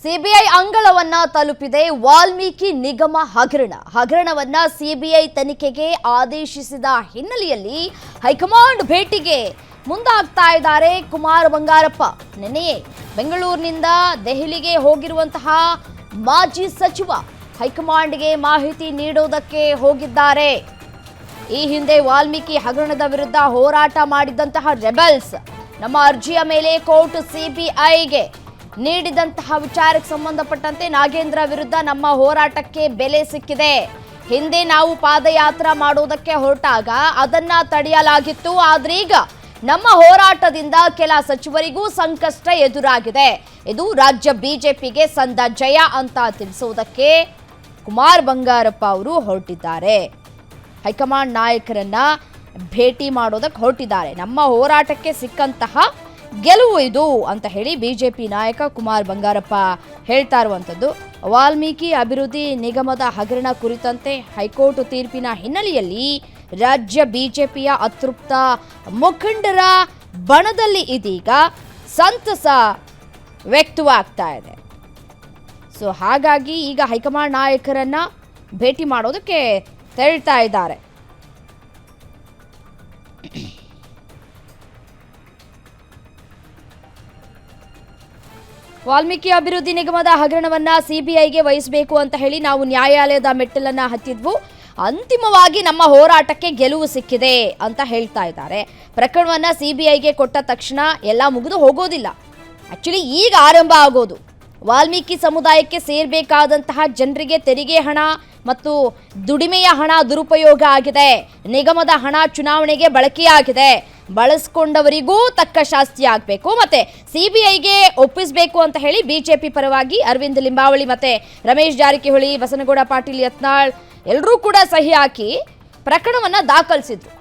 CBI ಅಂಗಳವನ್ನ ತಲುಪಿದೆ ವಾಲ್ಮೀಕಿ ನಿಗಮ ಹಗರಣವನ್ನ CBI ತನಿಖೆಗೆ ಆದೇಶಿಸಿದ ಹಿನ್ನೆಲೆಯಲ್ಲಿ ಹೈಕಮಾಂಡ್ ಭೇಟಿಗೆ ಮುಂದಾಗ್ತಾ ಇದ್ದಾರೆ ಕುಮಾರ್ ಬಂಗಾರಪ್ಪ. ನಿನ್ನೆಯೇ ಬೆಂಗಳೂರಿನಿಂದ ದೆಹಲಿಗೆ ಹೋಗಿರುವಂತಹ ಮಾಜಿ ಸಚಿವ ಹೈಕಮಾಂಡ್ಗೆ ಮಾಹಿತಿ ನೀಡುವುದಕ್ಕೆ ಹೋಗಿದ್ದಾರೆ. ಈ ಹಿಂದೆ ವಾಲ್ಮೀಕಿ ಹಗರಣದ ವಿರುದ್ಧ ಹೋರಾಟ ಮಾಡಿದಂತಹ ರೆಬೆಲ್ಸ್ ನಮ್ಮ ಅರ್ಜಿಯ ಮೇಲೆ ಕೋರ್ಟ್ ಸಿಬಿಐಗೆ ನೀಡಿದಂತಹ ವಿಚಾರಕ್ಕೆ ಸಂಬಂಧಪಟ್ಟಂತೆ ನಾಗೇಂದ್ರ ವಿರುದ್ಧ ನಮ್ಮ ಹೋರಾಟಕ್ಕೆ ಬೆಲೆ ಸಿಕ್ಕಿದೆ. ಹಿಂದೆ ನಾವು ಪಾದಯಾತ್ರೆ ಮಾಡೋದಕ್ಕೆ ಹೊರಟಾಗ ಅದನ್ನ ತಡೆಯಲಾಗಿತ್ತು. ಆದ್ರೀಗ ನಮ್ಮ ಹೋರಾಟದಿಂದ ಕೆಲ ಸಚಿವರಿಗೂ ಸಂಕಷ್ಟ ಎದುರಾಗಿದೆ. ಇದು ರಾಜ್ಯ ಬಿಜೆಪಿಗೆ ಸಂದ ಜಯ ಅಂತ ತಿಳಿಸುವುದಕ್ಕೆ ಕುಮಾರ್ ಬಂಗಾರಪ್ಪ ಅವರು ಹೊರಟಿದ್ದಾರೆ. ಹೈಕಮಾಂಡ್ ನಾಯಕರನ್ನ ಭೇಟಿ ಮಾಡೋದಕ್ಕೆ ಹೊರಟಿದ್ದಾರೆ. ನಮ್ಮ ಹೋರಾಟಕ್ಕೆ ಸಿಕ್ಕಂತಹ ಗೆಲುವು ಇದು ಅಂತ ಹೇಳಿ ಬಿಜೆಪಿ ನಾಯಕ ಕುಮಾರ್ ಬಂಗಾರಪ್ಪ ಹೇಳ್ತಾ ಇರುವಂಥದ್ದು. ವಾಲ್ಮೀಕಿ ಅಭಿವೃದ್ಧಿ ನಿಗಮದ ಹಗರಣ ಕುರಿತಂತೆ ಹೈಕೋರ್ಟ್ ತೀರ್ಪಿನ ಹಿನ್ನೆಲೆಯಲ್ಲಿ ರಾಜ್ಯ ಬಿಜೆಪಿಯ ಅತೃಪ್ತ ಮುಖಂಡರ ಬಣದಲ್ಲಿ ಇದೀಗ ಸಂತಸ ವ್ಯಕ್ತವಾಗ್ತಾ ಇದೆ. ಸೊ ಹಾಗಾಗಿ ಈಗ ಹೈಕಮಾಂಡ್ ನಾಯಕರನ್ನ ಭೇಟಿ ಮಾಡೋದಕ್ಕೆ ತೆರಳ್ತಾ ಇದ್ದಾರೆ. ವಾಲ್ಮೀಕಿ ಅಭಿವೃದ್ಧಿ ನಿಗಮದ ಹಗರಣವನ್ನ ಸಿಬಿಐಗೆ ವಹಿಸಬೇಕು ಅಂತ ಹೇಳಿ ನಾವು ನ್ಯಾಯಾಲಯದ ಮೆಟ್ಟಲನ್ನ ಹತ್ತಿದ್ವು. ಅಂತಿಮವಾಗಿ ನಮ್ಮ ಹೋರಾಟಕ್ಕೆ ಗೆಲುವು ಸಿಕ್ಕಿದೆ ಅಂತ ಹೇಳ್ತಾ ಇದ್ದಾರೆ. ಪ್ರಕರಣವನ್ನ ಸಿಬಿಐಗೆ ಕೊಟ್ಟ ತಕ್ಷಣ ಎಲ್ಲ ಮುಗಿದು ಹೋಗೋದಿಲ್ಲ. ಆಕ್ಚುಲಿ ಈಗ ಆರಂಭ ಆಗೋದು. ವಾಲ್ಮೀಕಿ ಸಮುದಾಯಕ್ಕೆ ಸೇರಬೇಕಾದಂತಹ ಜನರಿಗೆ ತೆರಿಗೆ ಹಣ ಮತ್ತು ದುಡಿಮೆಯ ಹಣ ದುರುಪಯೋಗ ಆಗಿದೆ. ನಿಗಮದ ಹಣ ಚುನಾವಣೆಗೆ ಬಳಕೆಯಾಗಿದೆ. ಬಳಸ್ಕೊಂಡವರಿಗೂ ತಕ್ಕ ಶಾಸ್ತಿ ಆಗಬೇಕು, ಮತ್ತೆ ಸಿಬಿಐಗೆ ಒಪ್ಪಿಸಬೇಕು ಅಂತ ಹೇಳಿ ಬಿಜೆಪಿ ಪರವಾಗಿ ಅರವಿಂದ್ ಲಿಂಬಾವಳಿ ಮತ್ತೆ ರಮೇಶ್ ಜಾರಕಿಹೊಳಿ, ಬಸನಗೌಡ ಪಾಟೀಲ್ ಯತ್ನಾಳ್ ಎಲ್ಲರೂ ಕೂಡ ಸಹಿ ಹಾಕಿ ಪ್ರಕರಣವನ್ನ ದಾಖಲಿಸಿದ್ರು.